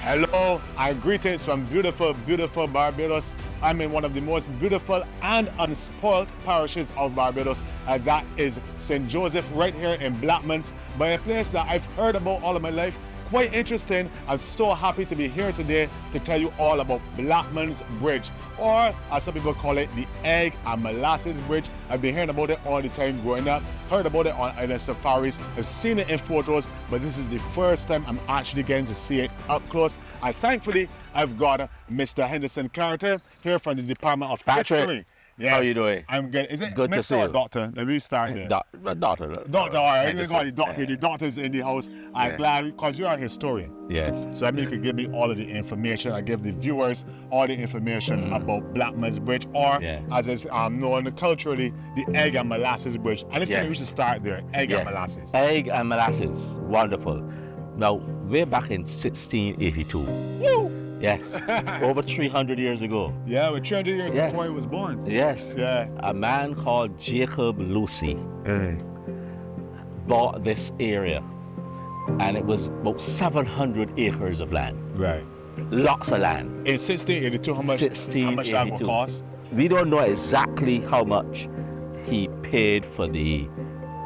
Hello, and greetings from beautiful, beautiful Barbados. I'm in one of the most beautiful and unspoiled parishes of Barbados, and that is St. Joseph, right here in Blackman's, by a place that I've heard about all of my life. Quite interesting. I'm so happy to be here today to tell you all about Blackman's Bridge, or as some people call it, the Egg and Molasses Bridge. I've been hearing about it all the time growing up, heard about it on island safaris, I've seen it in photos, but this is the first time I'm actually getting to see it up close. And thankfully, I've got Mr. Henderson Carter here from the Department of History. Yes. How are you doing? I'm good. Is it good Mr. to see or you? Doctor? Let me start here. Doctor. Doctor, all right. You got the doctor. The doctor's in the house. I'm glad because you're a historian. Yes. So I mean, you could give me all of the information. I give the viewers all the information about Blackman's Bridge, or as is known culturally, the Egg and Molasses Bridge. And I think we should start there. Egg and Molasses. Egg and Molasses. Wonderful. Now, way back in 1682. Woo! Yes, over 300 years ago. Yeah, with 300 years before he was born. Yes. Yeah. A man called Jacob Lucy bought this area, and it was about 700 acres of land. Right. Lots of land. In 1682, how much that would cost? We don't know exactly how much he paid for the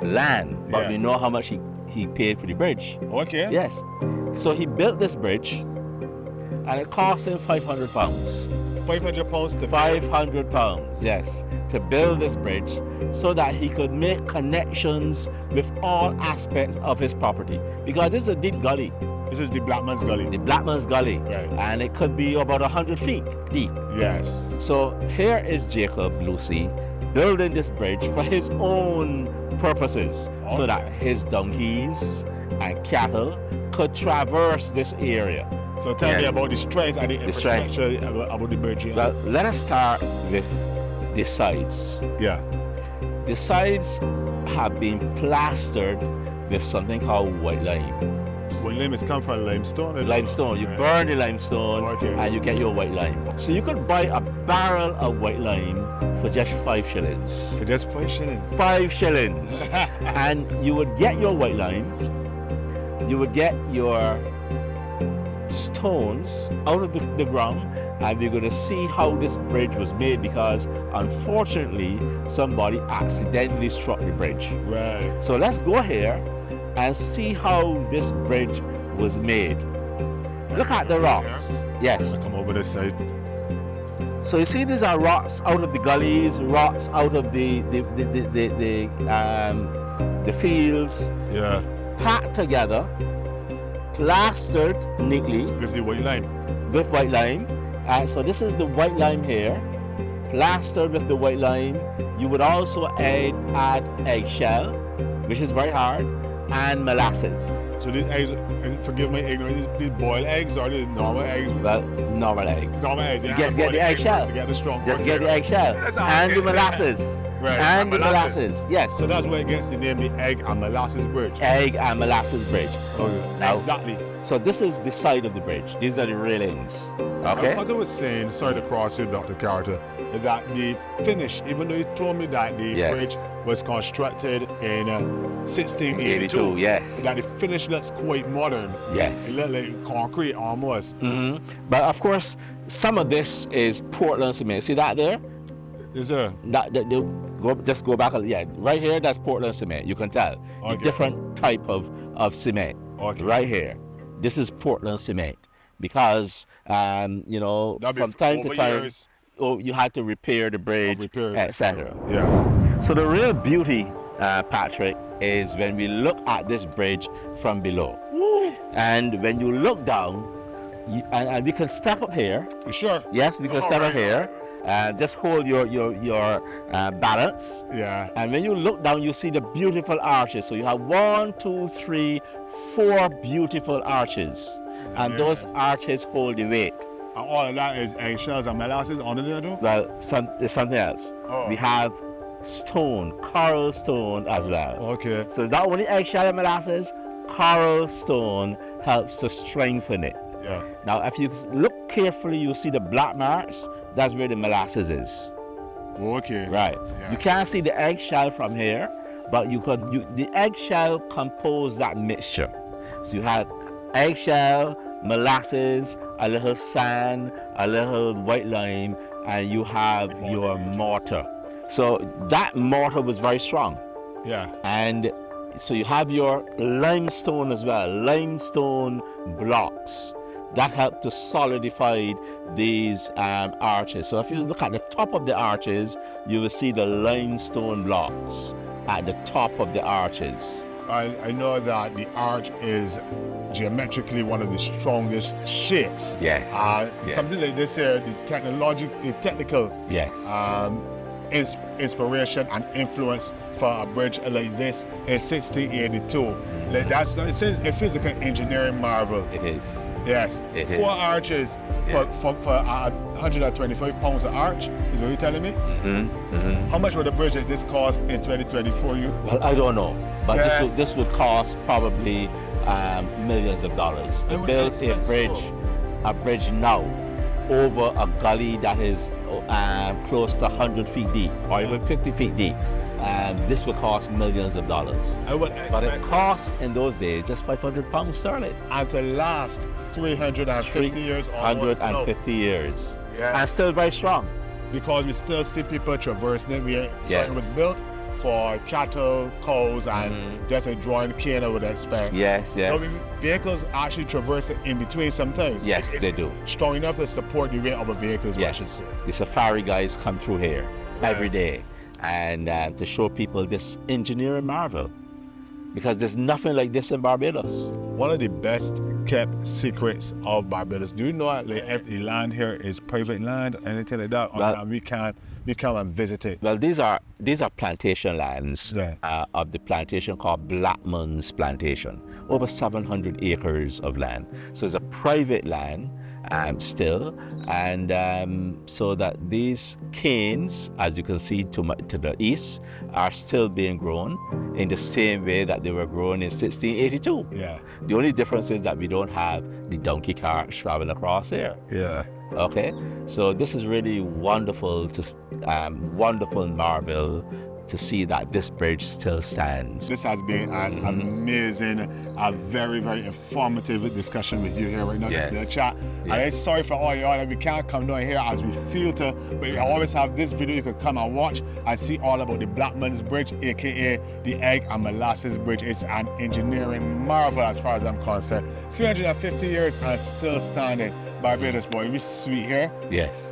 land, but we know how much he paid for the bridge. Okay. Yes. So he built this bridge, and it cost him £500. £500 to £500, yes, to build this bridge so that he could make connections with all aspects of his property. Because this is a deep gully. This is the Blackman's Gully. The Blackman's Gully. Right. And it could be about 100 feet deep. Yes. So here is Jacob Lucy building this bridge for his own purposes, so that his donkeys and cattle could traverse this area. So tell me about the strength and the infrastructure about the bridge. Well, let us start with the sides. Yeah. The sides have been plastered with something called white lime. White lime is come from limestone? Limestone. You burn the limestone and you get your white lime. So you could buy a barrel of white lime for just 5 shillings. For just 5 shillings? 5 shillings. And you would get your white lime, you would get your stones out of the ground, and we're going to see how this bridge was made, because unfortunately somebody accidentally struck the bridge. Right. So let's go here and see how this bridge was made. Look at the rocks. Yes. Come over this side. So you see, these are rocks out of the gullies, rocks out of the fields. Yeah. Packed together, plastered neatly with the white lime. With white lime. And so this is the white lime here, plastered with the white lime. You would also add eggshell, which is very hard, and molasses. So these eggs, forgive my ignorance, these boiled eggs or these normal eggs? Well, normal eggs. Normal eggs. You just get the eggshell. To get the strong. Just get the eggshell and the molasses. Right. And the molasses, yes. So that's where it gets the name, the Egg and Molasses Bridge. Egg and Molasses Bridge. Okay. Now, exactly. So this is the side of the bridge. These are the railings. Okay. As I was saying, sorry to cross you, Dr. Carter, is that the finish, even though you told me that the bridge was constructed in 1682, yes, that the finish looks quite modern. Yes. It looks like concrete almost. Mm-hmm. But of course, some of this is Portland cement. See that there? Yes, sir. Just go back. Yeah, right here, that's Portland cement. You can tell. A different type of cement. Okay. Right here. This is Portland cement. Because, from time to time, you had to repair the bridge, etc. Yeah. So the real beauty, Patrick, is when we look at this bridge from below. Woo. And when you look down, and we can step up here. You sure? Yes, we can step up here. Just hold your balance. Yeah. And when you look down, you see the beautiful arches. So you have 1, 2, 3, 4 beautiful arches. And those arches hold the weight. And all of that is eggshells and molasses under there, too? Well, there's something else. Oh. We have stone, coral stone as well. Okay. So it's not only eggshell and molasses, coral stone helps to strengthen it. Yeah. Now, if you look carefully, you'll see the black marks. That's where the molasses is. Okay. Right. Yeah. You can't see the eggshell from here, but the eggshell composed that mixture. So you had eggshell, molasses, a little sand, a little white lime, and you have your mortar. So that mortar was very strong. Yeah. And so you have your limestone as well, limestone blocks that help to solidify these arches. So if you look at the top of the arches, you will see the limestone blocks at the top of the arches. I know that the arch is geometrically one of the strongest shapes. Yes. Yes. Something like this here, the technical Yes. Inspiration and influence for a bridge like this in 1682. Like that's, it says a physical engineering marvel. It is. Yes. It Four is. arches Yes. for 125 pounds an arch, is what you're telling me? How much would a bridge like this cost in 2024? Well, I don't know, but Yeah. this would cost probably millions of dollars to I would build expect a bridge now over a gully that is close to 100 feet deep or even 50 feet deep. This would cost millions of dollars. I would But it expect cost in those days just 500 pounds sterling. and to last 350 years almost. 150 years. Yeah. And still very strong. Because we still see people traversing it. Yes. It was built for cattle, cows, and just a drawing cane, I would expect. Yes, You know, yes. vehicles actually traverse it in between sometimes. Yes, It's they do. strong enough to support the weight of a vehicle, is what I should Yes. say. The safari guys come through here every day and to show people this engineering marvel. Because there's nothing like this in Barbados. One of the best kept secrets of Barbados. Do you know that like, if the land here is private land or anything like that? Well- we come and visit it. Well, these are plantation lands Yeah. of the plantation called Blackman's Plantation. Over 700 acres of land. So it's a private land still, and so that these canes, as you can see to the east, are still being grown in the same way that they were grown in 1682. Yeah. The only difference is that we don't have the donkey carts traveling across here. Yeah. Okay, so this is really wonderful wonderful marvel to see that this bridge still stands. This has been an amazing, a very, very informative discussion with you here right now. Yes. This little chat. Yes. And I'm sorry for all y'all that we can't come down here as we feel to, but you always have this video you can come and watch and see all about the Blackman's Bridge, aka the Egg and Molasses Bridge. It's an engineering marvel as far as I'm concerned. 350 years and still standing. Barbados boy, we sweet here. Yes.